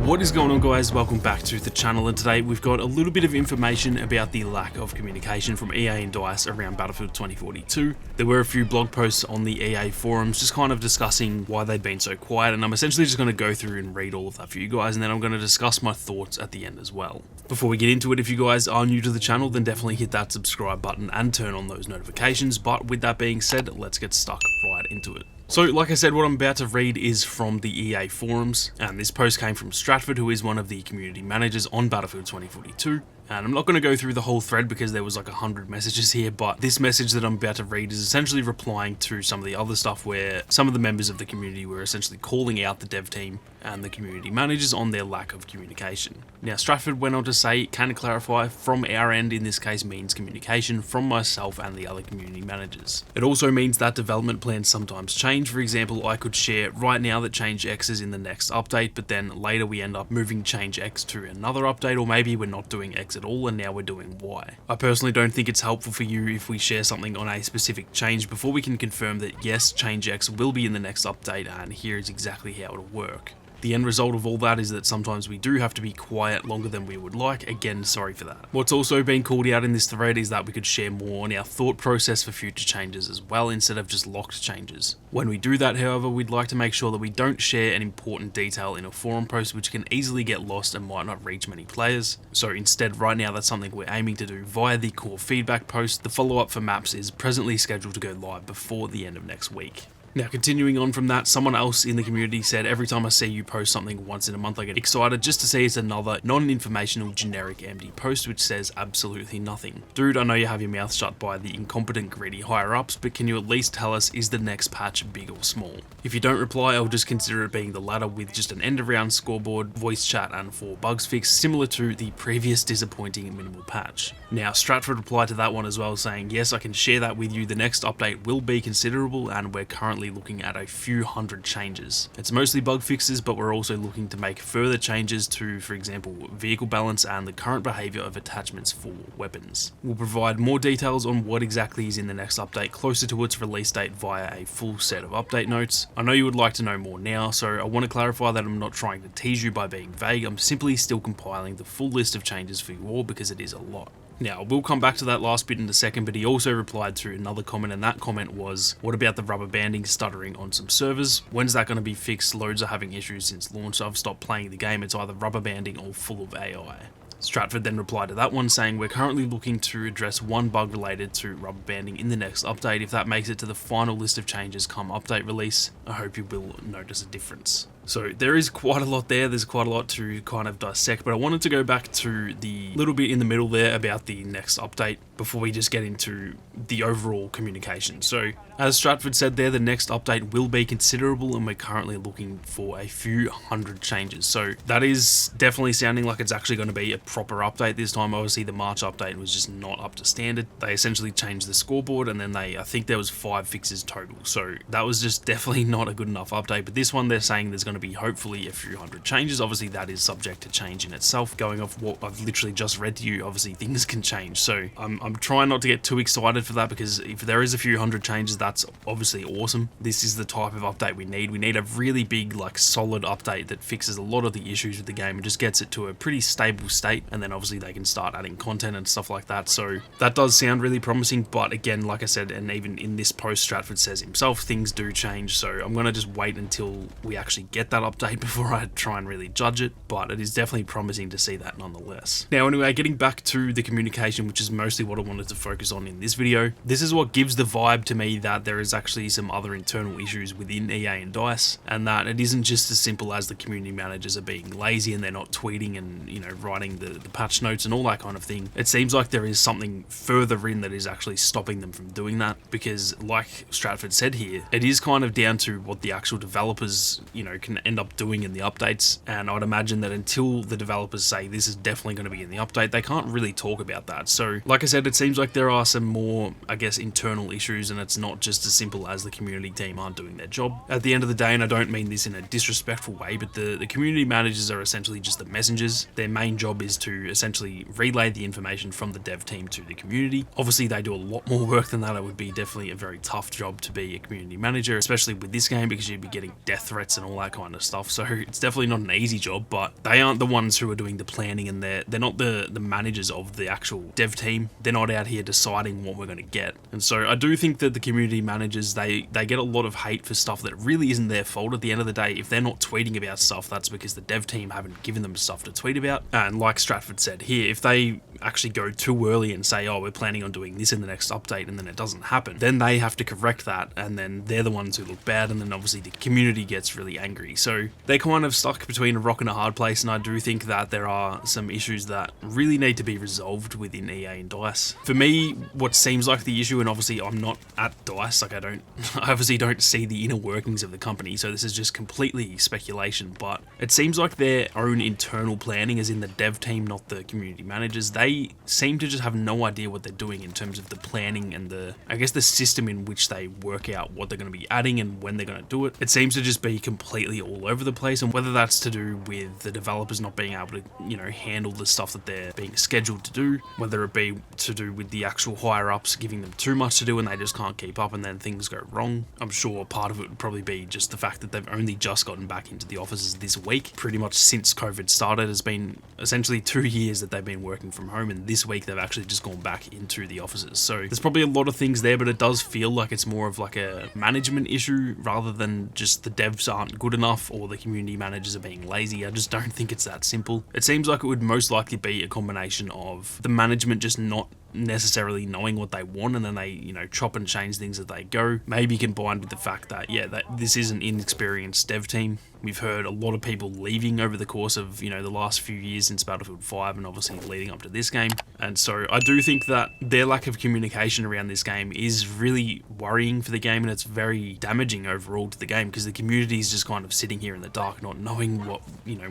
What is going on, guys? Welcome back to the channel, and today we've got a little bit of information about the lack of communication from EA and DICE around Battlefield 2042. There were a few blog posts on the EA forums just kind of discussing why they've been so quiet, and I'm essentially just going to go through and read all of that for you guys, and then I'm going to discuss my thoughts at the end as well. Before we get into it, if you guys are new to the channel, then definitely hit that subscribe button and turn on those notifications. But with that being said, let's get stuck right into it. So, like I said, what I'm about to read is from the EA forums, and this post came from Stratford, who is one of the community managers on Battlefield 2042. And I'm not going to go through the whole thread because there was like 100 messages here, but this message that I'm about to read is essentially replying to some of the other stuff where some of the members of the community were essentially calling out the dev team and the community managers on their lack of communication. Now, Stratford went on to say, "Can clarify, from our end in this case means communication from myself and the other community managers. It also means that development plans sometimes change. For example, I could share right now that change X is in the next update, but then later we end up moving change X to another update, or maybe we're not doing X at all and now we're doing Y. I personally don't think it's helpful for you if we share something on a specific change before we can confirm that yes, change X will be in the next update and here is exactly how it'll work. The end result of all that is that sometimes we do have to be quiet longer than we would like. Again, sorry for that. What's also been called out in this thread is that we could share more on our thought process for future changes as well, instead of just locked changes. When we do that, however, we'd like to make sure that we don't share an important detail in a forum post which can easily get lost and might not reach many players. So instead, right now, that's something we're aiming to do via the core feedback post. The follow-up for maps is presently scheduled to go live before the end of next week." Now, continuing on from that, someone else in the community said, "Every time I see you post something once in a month, I get excited just to see it's another non-informational generic empty post which says absolutely nothing. Dude, I know you have your mouth shut by the incompetent greedy higher-ups, but can you at least tell us, is the next patch big or small? If you don't reply, I'll just consider it being the latter with just an end-of-round scoreboard, voice chat, and 4 bugs fixed, similar to the previous disappointing minimal patch." Now, Stratford replied to that one as well, saying, "Yes, I can share that with you. The next update will be considerable, and we're currently looking at a few hundred changes. It's mostly bug fixes, but we're also looking to make further changes to, for example, vehicle balance and the current behavior of attachments for weapons. We'll provide more details on what exactly is in the next update closer to its release date via a full set of update notes. I know you would like to know more now, so I want to clarify that I'm not trying to tease you by being vague. I'm simply still compiling the full list of changes for you all because it is a lot." Now, we'll come back to that last bit in a second, but he also replied to another comment, and that comment was, "What about the rubber banding stuttering on some servers? When's that going to be fixed? Loads are having issues since launch, so I've stopped playing the game. It's either rubber banding or full of AI." Stratford then replied to that one saying, "We're currently looking to address one bug related to rubber banding in the next update. If that makes it to the final list of changes come update release, I hope you will notice a difference." So there is quite a lot there, there's quite a lot to kind of dissect, but I wanted to go back to the little bit in the middle there about the next update before we just get into the overall communication. So, as Stratford said there, the next update will be considerable and we're currently looking for a few hundred changes. So that is definitely sounding like it's actually going to be a proper update this time. Obviously the March update was just not up to standard. They essentially changed the scoreboard and then I think there was 5 fixes total. So that was just definitely not a good enough update. But this one, they're saying there's going to be hopefully a few hundred changes. Obviously that is subject to change in itself. Going off what I've literally just read to you, obviously things can change. So I'm trying not to get too excited for that, because if there is a few hundred changes, that's obviously awesome. This is the type of update we need. We need a really big, like, solid update that fixes a lot of the issues with the game and just gets it to a pretty stable state, and then obviously they can start adding content and stuff like that. So that does sound really promising, but again, like I said, and even in this post, Stratford says himself, things do change, so I'm gonna just wait until we actually get that update before I try and really judge it, but it is definitely promising to see that nonetheless. Now anyway, getting back to the communication, which is mostly what I wanted to focus on in this video, this is what gives the vibe to me that there is actually some other internal issues within EA and DICE, and that it isn't just as simple as the community managers are being lazy and they're not tweeting and, you know, writing the patch notes and all that kind of thing. It seems like there is something further in that is actually stopping them from doing that, because like Stratford said here, it is kind of down to what the actual developers, you know, can end up doing in the updates, and I'd imagine that until the developers say this is definitely going to be in the update, they can't really talk about that. So like I said, it seems like there are some more, I guess, internal issues, and it's not just as simple as the community team aren't doing their job. At the end of the day, and I don't mean this in a disrespectful way, but the community managers are essentially just the messengers. Their main job is to essentially relay the information from the dev team to the community. Obviously they do a lot more work than that. It would be definitely a very tough job to be a community manager, especially with this game, because you'd be getting death threats and all that kind kind of stuff, so it's definitely not an easy job, but they aren't the ones who are doing the planning, and they're not the managers of the actual dev team. They're not out here deciding what we're going to get. And so I do think that the community managers, they get a lot of hate for stuff that really isn't their fault. At the end of the day, if they're not tweeting about stuff, that's because the dev team haven't given them stuff to tweet about. And like Stratford said here, if they actually go too early and say, oh, we're planning on doing this in the next update, and then it doesn't happen, then they have to correct that, and then they're the ones who look bad, and then obviously the community gets really angry. So they're kind of stuck between a rock and a hard place, and I do think that there are some issues that really need to be resolved within EA and DICE. For me, what seems like the issue, and obviously I'm not at DICE, like I obviously don't see the inner workings of the company, so this is just completely speculation, but it seems like their own internal planning, as in the dev team, not the community managers, they seem to just have no idea what they're doing in terms of the planning and I guess the system in which they work out what they're going to be adding and when they're going to do it. It seems to just be completely all over the place, and whether that's to do with the developers not being able to, handle the stuff that they're being scheduled to do, whether it be to do with the actual higher ups giving them too much to do and they just can't keep up and then things go wrong. I'm sure part of it would probably be just the fact that they've only just gotten back into the offices this week. Pretty much since COVID started, it's been essentially 2 years that they've been working from home, and this week they've actually just gone back into the offices. So there's probably a lot of things there, but it does feel like it's more of like a management issue rather than just the devs aren't good enough or the community managers are being lazy. I just don't think it's that simple. It seems like it would most likely be a combination of the management just not necessarily knowing what they want, and then they chop and change things as they go, maybe combined with the fact that that this is an inexperienced dev team. We've heard a lot of people leaving over the course of the last few years since Battlefield 5 and obviously leading up to this game, and so I do think that their lack of communication around this game is really worrying for the game, and it's very damaging overall to the game, because the community is just kind of sitting here in the dark not knowing what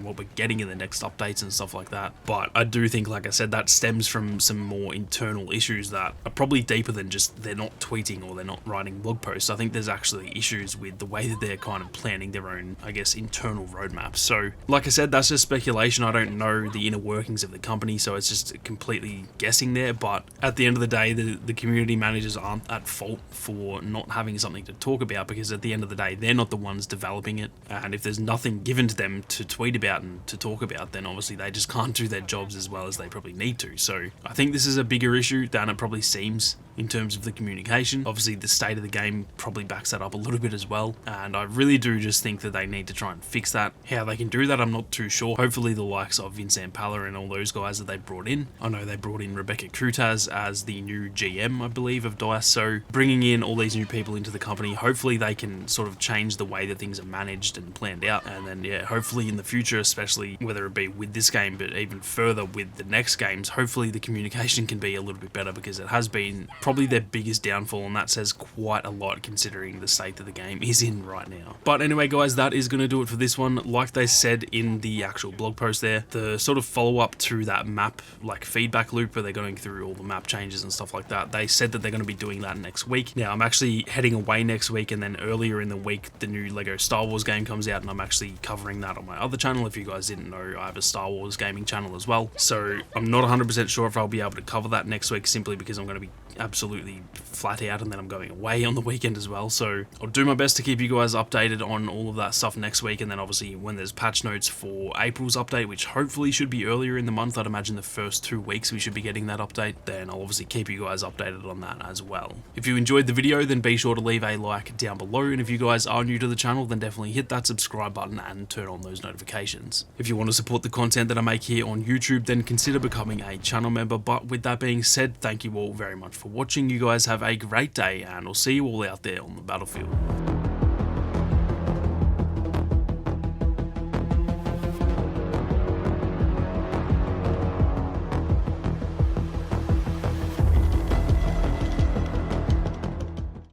what we're getting in the next updates and stuff like that. But I do think, like I said, that stems from some more internal issues that are probably deeper than just they're not tweeting or they're not writing blog posts. I think there's actually issues with the way that they're kind of planning their own, I guess, internal roadmaps. So like I said, that's just speculation. I don't know the inner workings of the company, so it's just completely guessing there. But at the end of the day, the community managers aren't at fault for not having something to talk about, because at the end of the day, they're not the ones developing it, and if there's nothing given to them to tweet about and to talk about, then obviously they just can't do their jobs as well as they probably need to. So I think this is a bigger issue than it probably seems in terms of the communication. Obviously the state of the game probably backs that up a little bit as well, and I really do just think that they need to try and fix that. How they can do that, I'm not too sure. Hopefully the likes of Vincent Palla and all those guys that they brought in. I know they brought in Rebecca Kutaz as the new GM, I believe, of DICE, so bringing in all these new people into the company, hopefully they can sort of change the way that things are managed and planned out, and then hopefully in the future, especially whether it be with this game but even further with the next games, hopefully the communication can be a little bit better, because it has been probably their biggest downfall, and that says quite a lot considering the state that the game is in right now. But anyway guys, that is going to do it for this one. Like they said in the actual blog post there, the sort of follow-up to that map like feedback loop where they're going through all the map changes and stuff like that, they said that they're going to be doing that next week. Now I'm actually heading away next week, and then earlier in the week the new Lego Star Wars game comes out, and I'm actually covering that on my other channel. If you guys didn't know, I have a Star Wars gaming channel as well, so I'm not 100% sure if I'll be able to cover that next week, simply because I'm going to be absolutely flat out, and then I'm going away on the weekend as well. So I'll do my best to keep you guys updated on all of that stuff next week, and then obviously when there's patch notes for April's update, which hopefully should be earlier in the month, I'd imagine the first 2 weeks we should be getting that update, then I'll obviously keep you guys updated on that as well. If you enjoyed the video, then be sure to leave a like down below, and if you guys are new to the channel, then definitely hit that subscribe button and turn on those notifications. If you want to support the content that I make here on YouTube, then consider becoming a channel member. But with that being said, thank you all very much for watching. You guys have a great day, and I'll see you all out there on the battlefield.